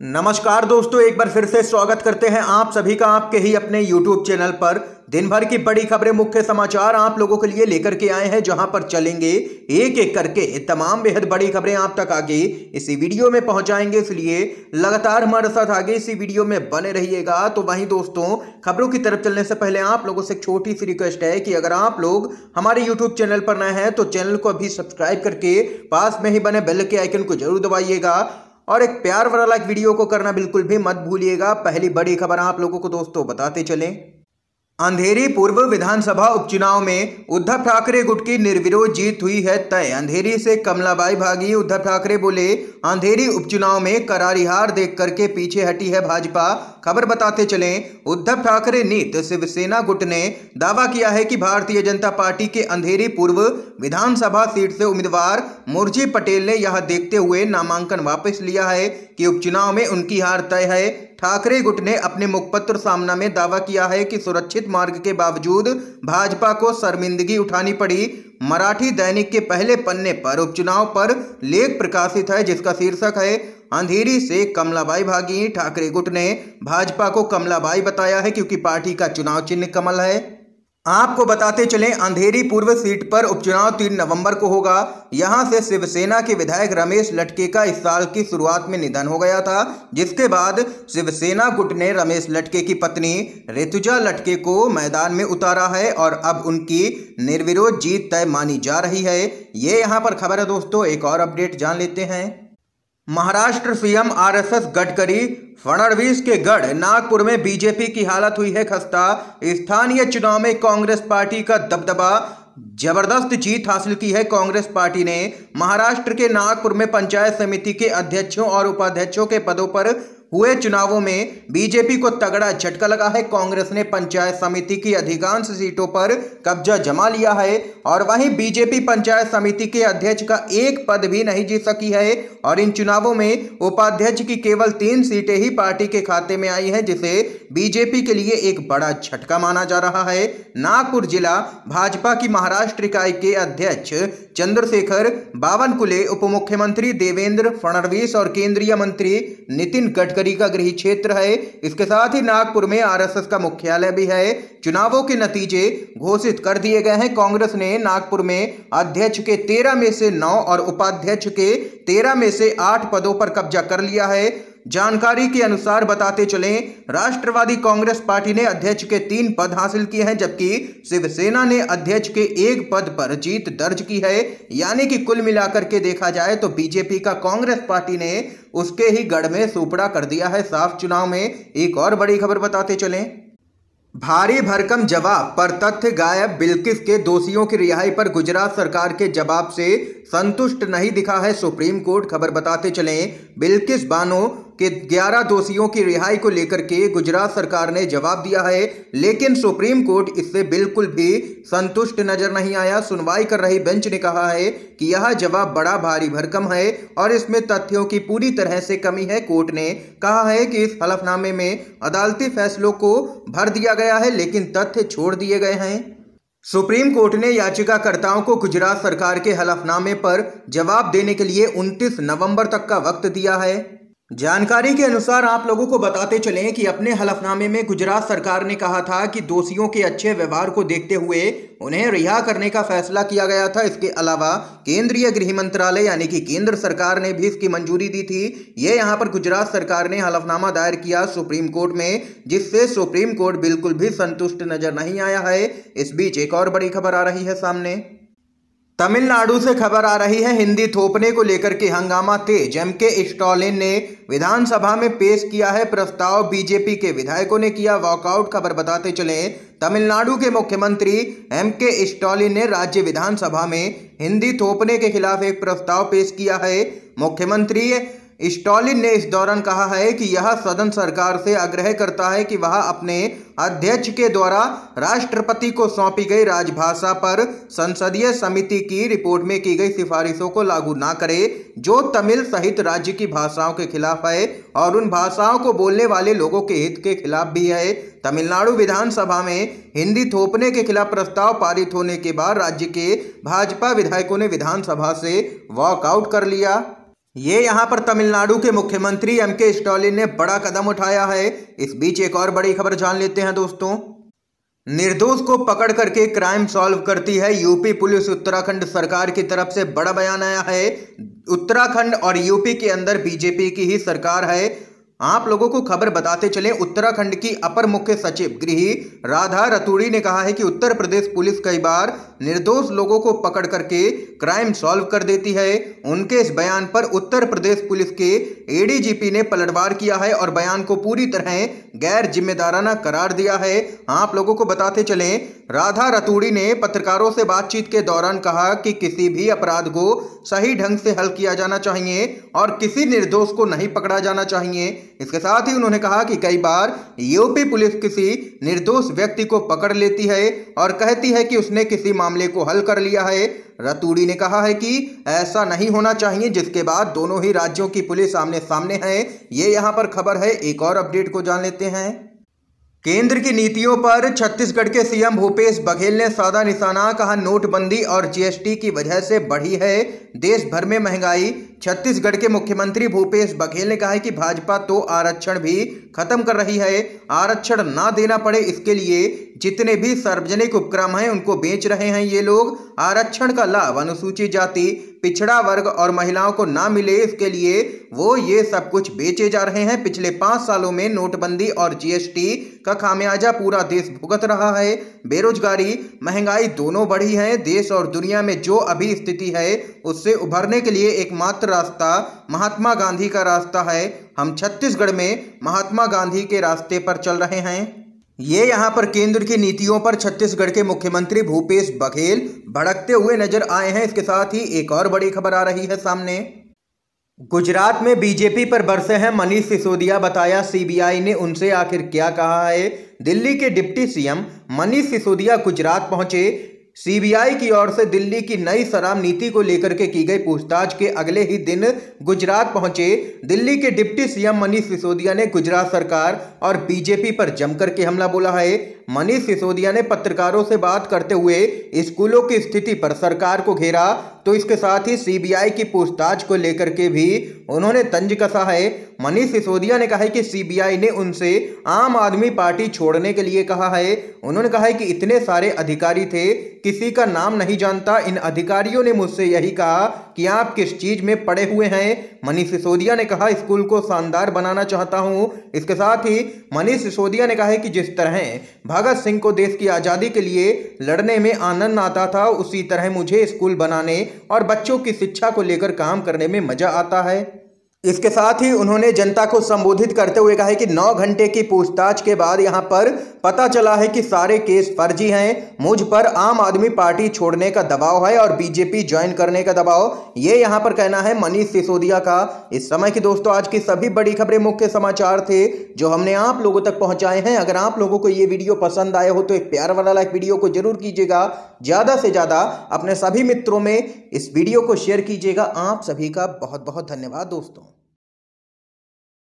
नमस्कार दोस्तों, एक बार फिर से स्वागत करते हैं आप सभी का आपके ही अपने YouTube चैनल पर। दिन भर की बड़ी खबरें, मुख्य समाचार आप लोगों के लिए लेकर के आए हैं, जहां पर चलेंगे एक एक करके तमाम बेहद बड़ी खबरें आप तक आगे इसी वीडियो में पहुंचाएंगे। इसलिए लगातार हमारे साथ आगे इसी वीडियो में बने रहिएगा। तो वहीं दोस्तों, खबरों की तरफ चलने से पहले आप लोगों से एक छोटी सी रिक्वेस्ट है कि अगर आप लोग हमारे YouTube चैनल पर नए हैं तो चैनल को अभी सब्सक्राइब करके पास में ही बने बेल के आइकन को जरूर दबाइएगा और एक प्यार वाला लाइक वीडियो को करना बिल्कुल भी मत भूलिएगा। पहली बड़ी खबर आप लोगों को दोस्तों बताते चलें। अंधेरी पूर्व विधानसभा उपचुनाव में उद्धव ठाकरे गुट की निर्विरोध जीत हुई है तय। अंधेरी से कमलाबाई भागी। उद्धव ठाकरे बोले, अंधेरी उपचुनाव में करारी हार देख करके पीछे हटी है भाजपा। खबर बताते चलें, उद्धव ठाकरे नीत शिवसेना गुट ने दावा किया है कि भारतीय जनता पार्टी के अंधेरी पूर्व विधानसभा सीट से उम्मीदवार मुर्जी पटेल ने यह देखते हुए नामांकन वापस लिया है कि उपचुनाव में उनकी हार तय है। ठाकरे गुट ने अपने मुखपत्र सामना में दावा किया है कि सुरक्षित मार्ग के बावजूद भाजपा को शर्मिंदगी उठानी पड़ी। मराठी दैनिक के पहले पन्ने पर उपचुनाव पर लेख प्रकाशित है, जिसका शीर्षक है, अंधेरी से कमलाबाई भागी। ठाकरे गुट ने भाजपा को कमलाबाई बताया है क्योंकि पार्टी का चुनाव चिन्ह कमल है। आपको बताते चलें, अंधेरी पूर्व सीट पर उपचुनाव 3 नवंबर को होगा। यहां से शिवसेना के विधायक रमेश लटके का इस साल की शुरुआत में निधन हो गया था, जिसके बाद शिवसेना गुट ने रमेश लटके की पत्नी ऋतुजा लटके को मैदान में उतारा है और अब उनकी निर्विरोध जीत तय मानी जा रही है। ये यहां पर खबर है दोस्तों। एक और अपडेट जान लेते हैं। महाराष्ट्र सीएम आरएसएस गडकरी फडणवीस के गढ़ नागपुर में बीजेपी की हालत हुई है खस्ता। स्थानीय चुनाव में कांग्रेस पार्टी का दबदबा, जबरदस्त जीत हासिल की है कांग्रेस पार्टी ने। महाराष्ट्र के नागपुर में पंचायत समिति के अध्यक्षों और उपाध्यक्षों के पदों पर हुए चुनावों में बीजेपी को तगड़ा झटका लगा है। कांग्रेस ने पंचायत समिति की अधिकांश सीटों पर कब्जा जमा लिया है और वहीं बीजेपी पंचायत समिति के अध्यक्ष का एक पद भी नहीं जीत सकी है और इन चुनावों में उपाध्यक्ष की केवल 3 सीटें ही पार्टी के खाते में आई हैं, जिसे बीजेपी के लिए एक बड़ा झटका माना जा रहा है। नागपुर जिला भाजपा की महाराष्ट्र इकाई के अध्यक्ष चंद्रशेखर बावनकुले, उप मुख्यमंत्री देवेंद्र फडणवीस और केंद्रीय मंत्री नितिन गडकरी का गृह क्षेत्र है। इसके साथ ही नागपुर में आरएसएस का मुख्यालय भी है। चुनावों के नतीजे घोषित कर दिए गए हैं। कांग्रेस ने नागपुर में अध्यक्ष के 13 में से 9 और उपाध्यक्ष के 13 में से 8 पदों पर कब्जा कर लिया है। जानकारी के अनुसार बताते चलें, राष्ट्रवादी कांग्रेस पार्टी ने अध्यक्ष के 3 पद हासिल किए हैं, जबकि शिवसेना ने अध्यक्ष के 1 पद पर जीत दर्ज की है। यानी कि कुल मिलाकर के देखा जाए तो बीजेपी का कांग्रेस पार्टी ने उसके ही गढ़ में सुपड़ा कर दिया है साफ चुनाव में। एक और बड़ी खबर बताते चलें, भारी भरकम जवाब पर तथ्य गायब। बिल्किस के दोषियों की रिहाई पर गुजरात सरकार के जवाब से संतुष्ट नहीं दिखा है सुप्रीम कोर्ट। खबर बताते चलें, बिल्किस बानो के 11 दोषियों की रिहाई को लेकर के गुजरात सरकार ने जवाब दिया है, लेकिन सुप्रीम कोर्ट इससे बिल्कुल भी संतुष्ट नजर नहीं आया। सुनवाई कर रही बेंच ने कहा है कि यह जवाब बड़ा भारी भरकम है और इसमें तथ्यों की पूरी तरह से कमी है। कोर्ट ने कहा है कि इस हलफनामे में अदालती फैसलों को भर दिया गया है, लेकिन तथ्य छोड़ दिए गए हैं। सुप्रीम कोर्ट ने याचिकाकर्ताओं को गुजरात सरकार के हलफनामे पर जवाब देने के लिए 29 नवंबर तक का वक्त दिया है। जानकारी के अनुसार आप लोगों को बताते चलें कि अपने हलफनामे में गुजरात सरकार ने कहा था कि दोषियों के अच्छे व्यवहार को देखते हुए उन्हें रिहा करने का फैसला किया गया था। इसके अलावा केंद्रीय गृह मंत्रालय यानी कि केंद्र सरकार ने भी इसकी मंजूरी दी थी। ये यहाँ पर गुजरात सरकार ने हलफनामा दायर किया सुप्रीम कोर्ट में, जिससे सुप्रीम कोर्ट बिल्कुल भी संतुष्ट नजर नहीं आया है। इस बीच एक और बड़ी खबर आ रही है सामने। तमिलनाडु से खबर आ रही है, हिंदी थोपने को लेकर के हंगामा तेज। एमके स्टालिन ने विधानसभा में पेश किया है प्रस्ताव, बीजेपी के विधायकों ने किया वॉकआउट। खबर बताते चलें, तमिलनाडु के मुख्यमंत्री एमके स्टालिन ने राज्य विधानसभा में हिंदी थोपने के खिलाफ एक प्रस्ताव पेश किया है। मुख्यमंत्री स्टालिन ने इस दौरान कहा है कि यह सदन सरकार से आग्रह करता है कि वह अपने अध्यक्ष के द्वारा राष्ट्रपति को सौंपी गई राजभाषा पर संसदीय समिति की रिपोर्ट में की गई सिफारिशों को लागू ना करे, जो तमिल सहित राज्य की भाषाओं के खिलाफ है और उन भाषाओं को बोलने वाले लोगों के हित के खिलाफ भी है। तमिलनाडु विधानसभा में हिंदी थोपने के खिलाफ प्रस्ताव पारित होने के बाद राज्य के भाजपा विधायकों ने विधानसभा से वॉकआउट कर लिया। ये यहाँ पर तमिलनाडु के मुख्यमंत्री एम.के. स्टालिन ने बड़ा कदम उठाया है। इस बीच एक और बड़ी खबर जान लेते हैं दोस्तों। निर्दोष को पकड़ करके क्राइम सॉल्व करती है यूपी पुलिस। उत्तराखंड सरकार की तरफ से बड़ा बयान आया है। उत्तराखंड और यूपी के अंदर बीजेपी की ही सरकार है। आप लोगों को खबर बताते चलें, उत्तराखंड की अपर मुख्य सचिव गृह राधा रतूड़ी ने कहा है कि उत्तर प्रदेश पुलिस कई बार निर्दोष लोगों को पकड़ करके क्राइम सॉल्व कर देती है। उनके इस बयान पर उत्तर प्रदेश पुलिस के एडीजीपी ने पलटवार किया है और बयान को पूरी तरह गैर जिम्मेदाराना करार दिया है। आप लोगों को बताते चलें, राधा रतूड़ी ने पत्रकारों से बातचीत के दौरान कहा कि किसी भी अपराध को सही ढंग से हल किया जाना चाहिए और किसी निर्दोष को नहीं पकड़ा जाना चाहिए। इसके साथ ही उन्होंने कहा कि कई बार यूपी पुलिस किसी निर्दोष व्यक्ति को पकड़ लेती है और कहती है कि उसने किसी मामले को हल कर लिया है। रतूड़ी ने कहा है कि ऐसा नहीं होना चाहिए, जिसके बाद दोनों ही राज्यों की पुलिस आमने सामने है। ये यहाँ पर खबर है। एक और अपडेट को जान लेते हैं। केंद्र की नीतियों पर छत्तीसगढ़ के सीएम भूपेश बघेल ने साधा निशाना। कहा, नोटबंदी और जीएसटी की वजह से बढ़ी है देश भर में महंगाई। छत्तीसगढ़ के मुख्यमंत्री भूपेश बघेल ने कहा है कि भाजपा तो आरक्षण भी खत्म कर रही है। आरक्षण ना देना पड़े इसके लिए जितने भी सार्वजनिक उपक्रम हैं उनको बेच रहे हैं ये लोग। आरक्षण का लाभ अनुसूचित जाति, पिछड़ा वर्ग और महिलाओं को ना मिले इसके लिए वो ये सब कुछ बेचे जा रहे हैं। पिछले 5 सालों में नोटबंदी और जीएसटी का खामियाजा पूरा देश भुगत रहा है। बेरोजगारी, महंगाई दोनों बढ़ी हैं। देश और दुनिया में जो अभी स्थिति है उससे उभरने के लिए एकमात्र रास्ता महात्मा गांधी का रास्ता है। हम छत्तीसगढ़ में महात्मा गांधी के रास्ते पर चल रहे हैं। ये यहाँ पर केंद्र की नीतियों पर छत्तीसगढ़ के मुख्यमंत्री भूपेश बघेल भड़कते हुए नजर आए हैं। इसके साथ ही एक और बड़ी खबर आ रही है सामने। गुजरात में बीजेपी पर बरसे हैं मनीष सिसोदिया। बताया सीबीआई ने उनसे आखिर क्या कहा है। दिल्ली के डिप्टी सीएम मनीष सिसोदिया गुजरात पहुंचे। सीबीआई की ओर से दिल्ली की नई शराब नीति को लेकर के की गई पूछताछ के अगले ही दिन गुजरात पहुंचे दिल्ली के डिप्टी सीएम मनीष सिसोदिया ने गुजरात सरकार और बीजेपी पर जमकर के हमला बोला है। मनीष सिसोदिया ने पत्रकारों से बात करते हुए स्कूलों की स्थिति पर सरकार को घेरा, तो इसके साथ ही सीबीआई की पूछताछ को लेकर के भी उन्होंने तंज कसा है। मनीष सिसोदिया ने कहा है कि सीबीआई ने उनसे आम आदमी पार्टी छोड़ने के लिए कहा है। उन्होंने कहा है कि इतने सारे अधिकारी थे, किसी का नाम नहीं जानता। इन अधिकारियों ने मुझसे यही कहा कि आप किस चीज में पड़े हुए हैं। मनीष सिसोदिया ने कहा, स्कूल को शानदार बनाना चाहता हूं। इसके साथ ही मनीष सिसोदिया ने कहा है कि जिस तरह भगत सिंह को देश की आजादी के लिए लड़ने में आनंद आता था, उसी तरह मुझे स्कूल बनाने और बच्चों की शिक्षा को लेकर काम करने में मजा आता है। इसके साथ ही उन्होंने जनता को संबोधित करते हुए कहा है कि 9 घंटे की पूछताछ के बाद यहां पर पता चला है कि सारे केस फर्जी हैं। मुझ पर आम आदमी पार्टी छोड़ने का दबाव है और बीजेपी ज्वाइन करने का दबाव। ये यहां पर कहना है मनीष सिसोदिया का। इस समय की दोस्तों आज की सभी बड़ी खबरें, मुख्य समाचार थे जो हमने आप लोगों तक पहुंचाए हैं। अगर आप लोगों को ये वीडियो पसंद आए हो तो एक प्यार वाला लाइक वीडियो को जरूर कीजिएगा। ज्यादा से ज्यादा अपने सभी मित्रों में इस वीडियो को शेयर कीजिएगा। आप सभी का बहुत बहुत धन्यवाद दोस्तों।